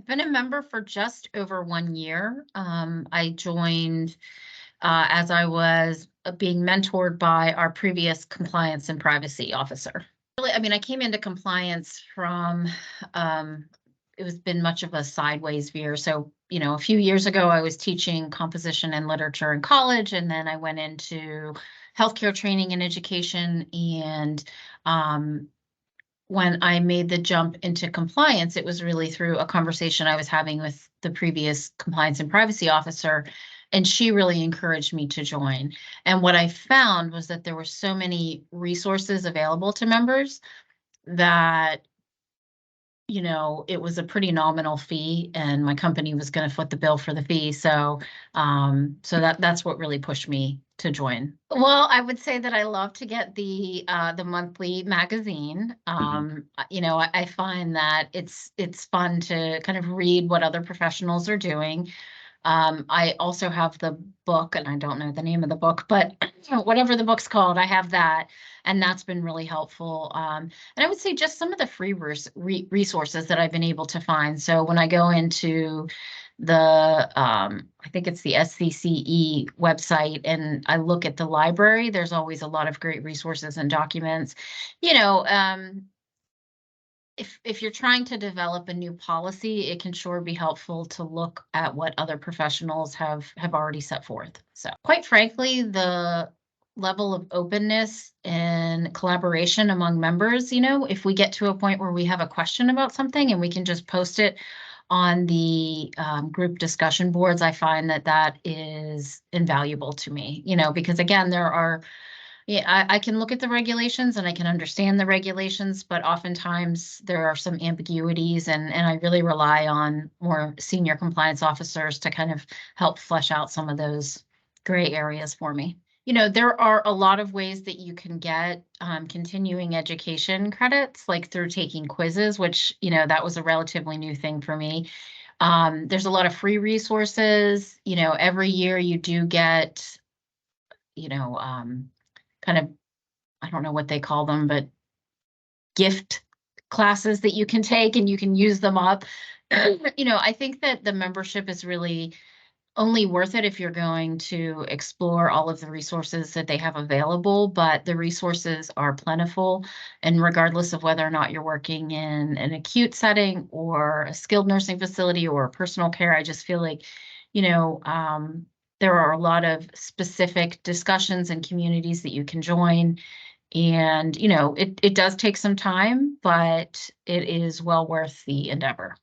I've been a member for just over 1 year. I joined as I was being mentored by our previous compliance and privacy officer. Really, I mean, I came into compliance from, it was been much of a sideways veer. So, a few years ago, I was teaching composition and literature in college, and then I went into healthcare training and education. And when I made the jump into compliance, it was really through a conversation I was having with the previous compliance and privacy officer, and she really encouraged me to join. And what I found was that there were so many resources available to members that it was a pretty nominal fee, and my company was going to foot the bill for the fee. So that's what really pushed me to join. Well, I would say that I love to get the monthly magazine. I find that it's fun to kind of read what other professionals are doing. I also have the book, and I don't know the name of the book, but whatever the book's called, I have that, and that's been really helpful. And I would say just some of the free resources that I've been able to find. So when I go into I think it's the SCCE website, and I look at the library, there's always a lot of great resources and documents. You know, if you're trying to develop a new policy, it can sure be helpful to look at what other professionals have already set forth. So quite frankly, the level of openness and collaboration among members, if we get to a point where we have a question about something and we can just post it on the group discussion boards, I find that is invaluable to me, because again, I can look at the regulations and I can understand the regulations, but oftentimes there are some ambiguities, and I really rely on more senior compliance officers to kind of help flesh out some of those gray areas for me. There are a lot of ways that you can get continuing education credits, like through taking quizzes, which, that was a relatively new thing for me. There's a lot of free resources. Every year you do get, kind of, I don't know what they call them, but gift classes that you can take and you can use them up. I think that the membership is really only worth it if you're going to explore all of the resources that they have available, but the resources are plentiful. And regardless of whether or not you're working in an acute setting or a skilled nursing facility or personal care, I just feel like, there are a lot of specific discussions and communities that you can join. And, it does take some time, but it is well worth the endeavor.